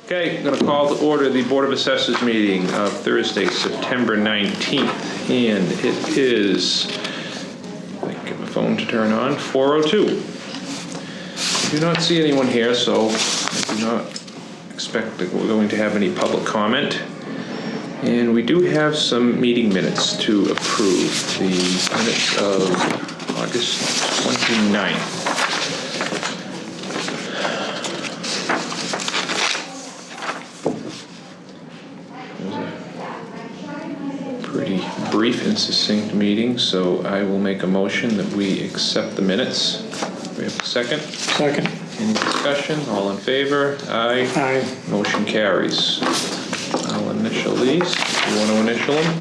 Okay, I'm going to call to order the Board of Assessors meeting of Thursday, September 19th, and it is, if I can get my phone to turn on, 4:02. I do not see anyone here, so I do not expect that we're going to have any public comment. And we do have some meeting minutes to approve, the minutes of August 29th. Brief and succinct meeting, so I will make a motion that we accept the minutes. We have a second? Second. Any discussion? All in favor? Aye. Aye. Motion carries. I'll initial these. You want to initial them?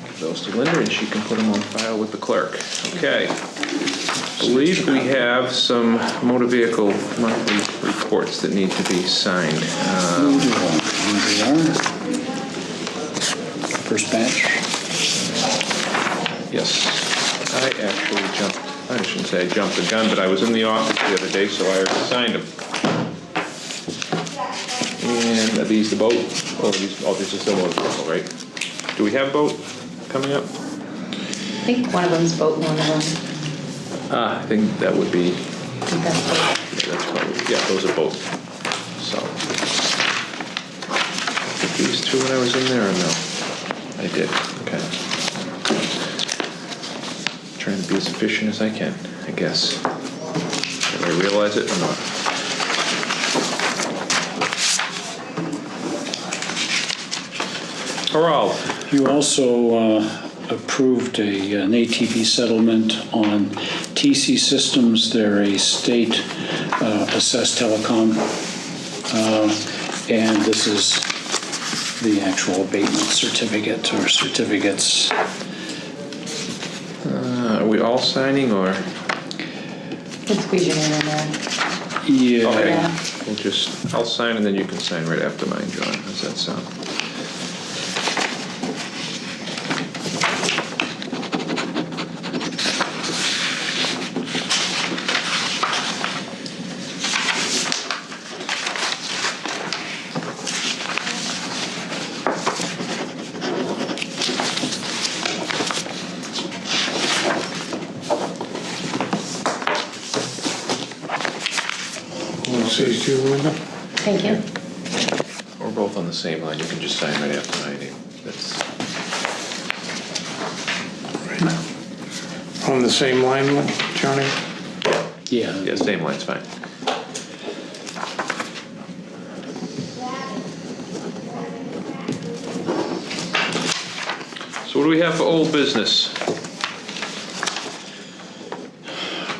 Give those to Linda and she can put them on file with the clerk. Okay. I believe we have some motor vehicle monthly reports that need to be signed. First batch. Yes, I actually I shouldn't say I jumped the gun, but I was in the office the other day, so I already signed them. And are these the boat? This is the motor vehicle, right? Do we have boat coming up? I think one of them's boat and one of them. I think that would be, That's boat. yeah, that's probably, yeah, those are both. So, did these two when I was in there or no? I did, okay. Trying to be as efficient as I can, I guess. Did I realize it or not? Harald. You also approved an ATP settlement on TC Systems. They're a state assessed telecom, and this is the actual abatement certificate or certificates. Are we all signing or? Let's squeeze your name in there. Yeah. Okay, Yeah. I'll sign and then you can sign right after mine, John. How's that sound? Says to Linda. Thank you. We're both on the same line. You can just sign right after my name. That's On the same line, Johnny? yeah, same line's fine. So what do we have for old business?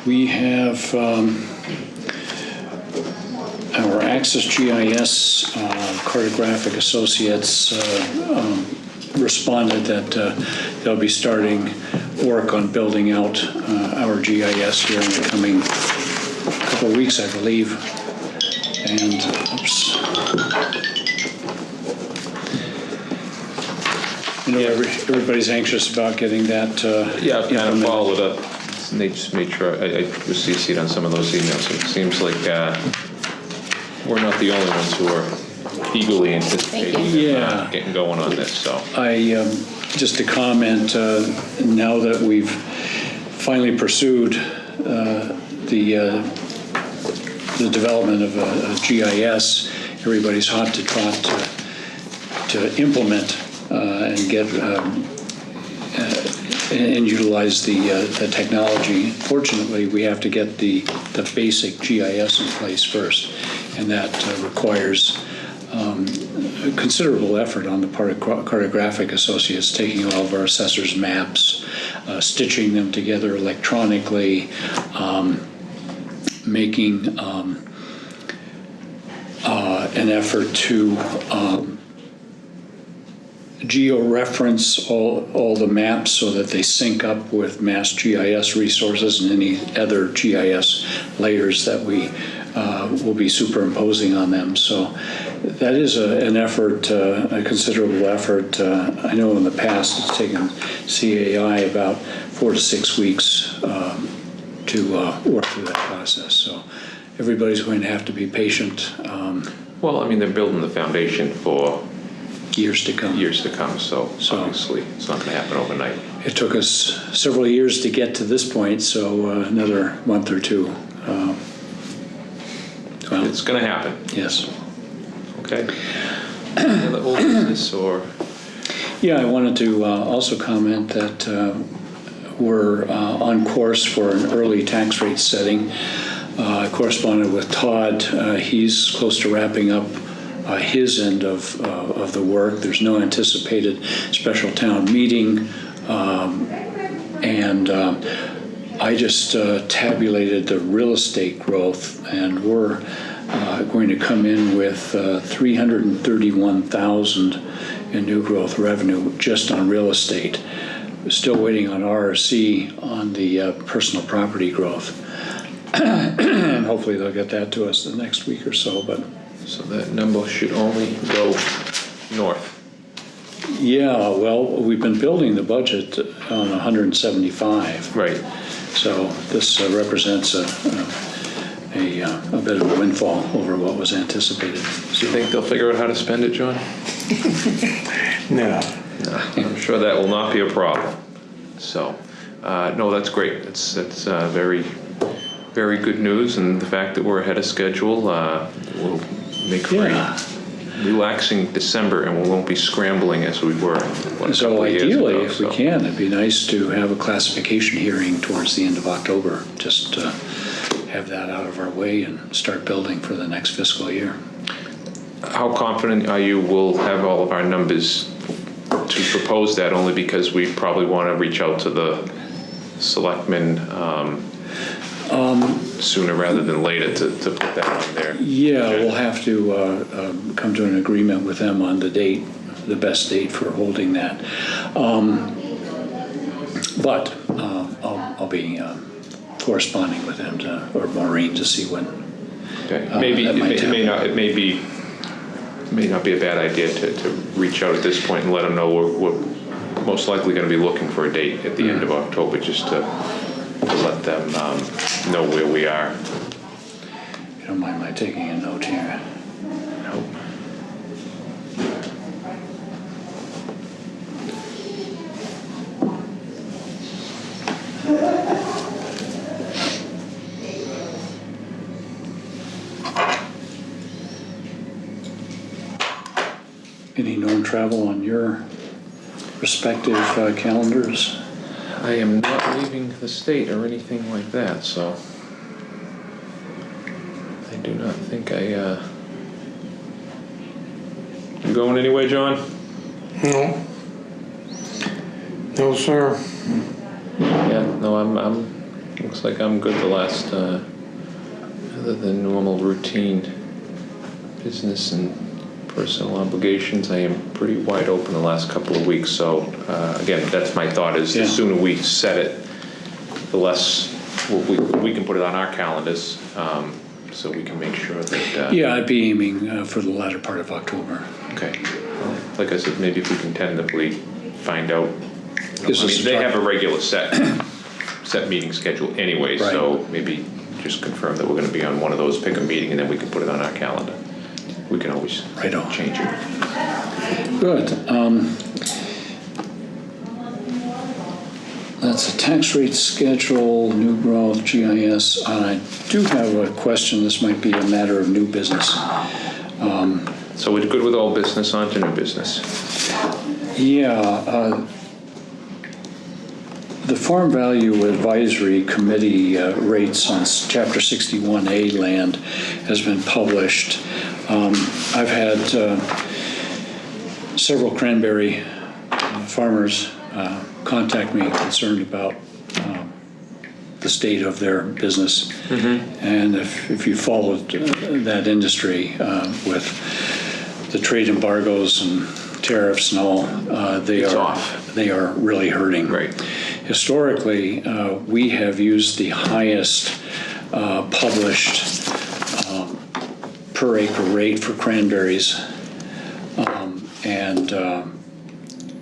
We have our Access GIS Cartographic Associates responded that they'll be starting work on building out our GIS here in the coming couple of weeks, I believe. And, oops. You know, everybody's anxious about getting that Yeah, I've kind of implemented. followed up. And they just made sure I was CC'd on some of those emails. So it seems like we're not the only ones who are eagerly anticipating getting going on this. So Just to comment, now that we've finally pursued the development of a GIS, everybody's hot to trot to implement and get and utilize the technology. Fortunately, we have to get the basic GIS in place first, and that requires considerable effort on the part of Cartographic Associates, taking all of our assessors' maps, stitching them together electronically, making an effort to geo-reference all the maps so that they sync up with Mass GIS resources and any other GIS layers that we will be superimposing on them. So that is an effort, a considerable effort. I know in the past it's taken CAI about 4 to 6 weeks to work through that process. So everybody's going to have to be patient, Well, I mean, they're building the foundation for years to come. years to come, so So- obviously it's not going to happen overnight. It took us several years to get to this point, so another month or two. Well, It's going to happen, yes. okay? Any other old business or? Yeah, I wanted to also comment that we're on course for an early tax rate setting. I corresponded with Todd. He's close to wrapping up his end of the work. There's no anticipated special town meeting. And I just tabulated the real estate growth, and we're going to come in with 331,000 in new growth revenue just on real estate. Still waiting on RRC on the personal property growth. And hopefully they'll get that to us the next week or so. But So that number should only go north. yeah, well, we've been building the budget on 175. Right. So this represents a bit of a windfall over what was anticipated. Do you think they'll figure out how to spend it, John? No. No, I'm sure that will not be a problem. So, no, that's great. That's very, very good news, and the fact that we're ahead of schedule will make for Yeah. a relaxing December, and we won't be scrambling as we were a couple So of years ideally, ago. if we can, it'd be nice to have a classification hearing towards the end of October. Just have that out of our way and start building for the next fiscal year. How confident are you we'll have all of our numbers to propose that, only because we probably want to reach out to the selectmen sooner rather than later to put that on there? Yeah, we'll have to come to an agreement with them on the date, the best date for holding that. But I'll be corresponding with them or Maureen to see when. Okay. Maybe that might it may not be a bad idea to reach out at this point and let them know we're most likely going to be looking for a date at the end of October, just to let them know where we are. You don't mind my taking a note here? Nope. Any known travel on your respective calendars? I am not leaving the state or anything like that, so I do not think You going anywhere, John? No. No, sir. Yeah, no, I'm looks like I'm good the last, other than normal routine business and personal obligations, I am pretty wide open the last couple of weeks. So again, that's my thought, is the sooner we set it, the less we can put it on our calendars, so we can make sure that. Yeah, I'd be aiming for the latter part of October. Okay. Like I said, maybe if we can tentatively find out. Gives us They a have a regular set meeting schedule anyway, Right. so maybe just confirm that we're going to be on one of those, pick a meeting, and then we can put it on our calendar. We can always Right on. change it. Good. That's a tax rate schedule, new growth, GIS. I do have a question. This might be a matter of new business. So we're good with all business, on to new business. Yeah. The Farm Value Advisory Committee rates on Chapter 61A land has been published. I've had several cranberry farmers contact me concerned about the state of their business. And if you followed that industry with the trade embargoes and tariffs and all, they are really hurting. Right. Historically, we have used the highest published per acre rate for cranberries, and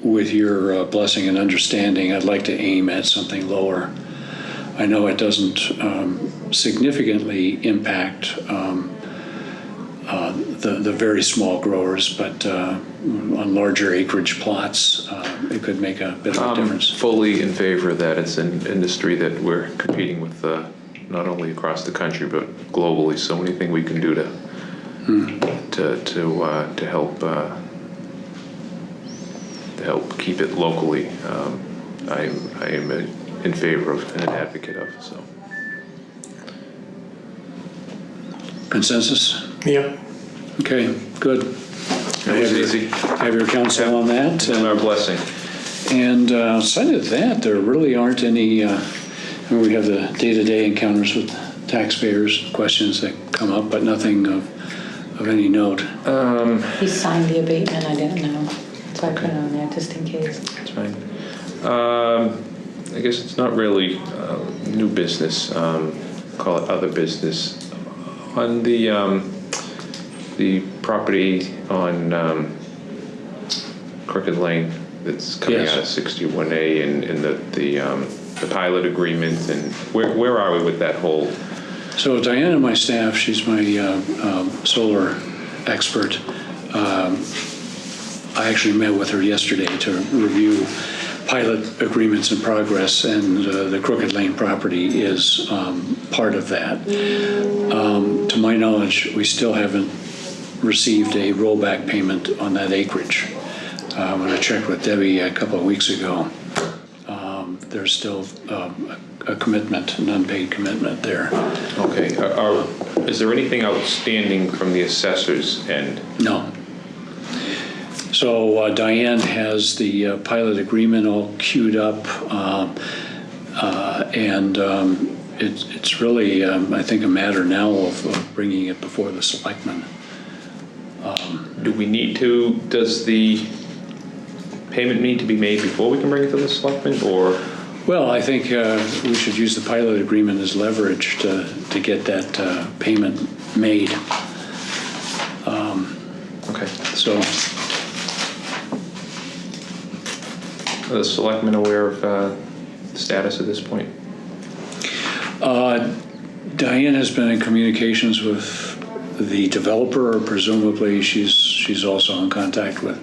with your blessing and understanding, I'd like to aim at something lower. I know it doesn't significantly impact the very small growers, but on larger acreage plots, it could make a bit of a I'm difference. fully in favor of that. It's an industry that we're competing with not only across the country but globally. So anything we can do to help keep it locally, I am in favor of and an advocate of. So Consensus? Yep. Okay, good. it was easy. Have your counsel on that. And our blessing. And outside of that, there really aren't any, we have the day-to-day encounters with taxpayers, questions that come up, but nothing of any note. He signed the abatement, I didn't know. So I put it on there just in case. That's fine. I guess it's not really new business. Call it other business. On the property on Crooked Lane that's coming Yes. out of 61A and the pilot agreement, and where are we with that whole? So Diana, my staff, she's my solar expert. I actually met with her yesterday to review pilot agreements in progress, and the Crooked Lane property is part of that. To my knowledge, we still haven't received a rollback payment on that acreage. When I checked with Debbie a couple of weeks ago, there's still a commitment, an unpaid commitment there. Okay. Is there anything outstanding from the assessor's end? No. So Diane has the pilot agreement all queued up, and it's really, I think, a matter now of bringing it before the selectmen. Do we need to? Does the payment need to be made before we can bring it to the selectmen, or? Well, I think we should use the pilot agreement as leverage to get that payment made. Okay. So, Are the selectmen aware of the status at this point? Diane has been in communications with the developer, or presumably she's also in contact with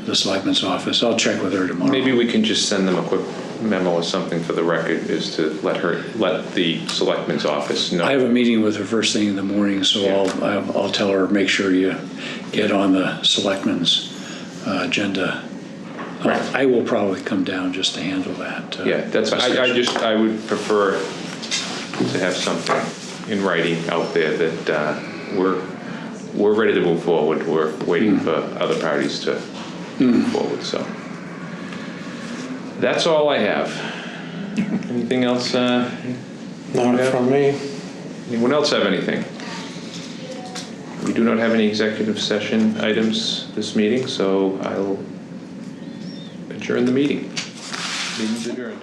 the selectman's office. I'll check with her tomorrow. Maybe we can just send them a quick memo or something for the record, is to let the selectman's office know. I have a meeting with her first thing in the morning, so Yeah. I'll tell her, make sure you get on the selectman's agenda. Right. I will probably come down just to handle that. Yeah, that's, I would prefer to have something in writing out there that we're ready to move forward. We're waiting for other parties to move forward, so. That's all I have. Anything else? Not from me. Anyone else have anything? We do not have any executive session items this meeting, so I'll adjourn the meeting. Meeting's adjourned.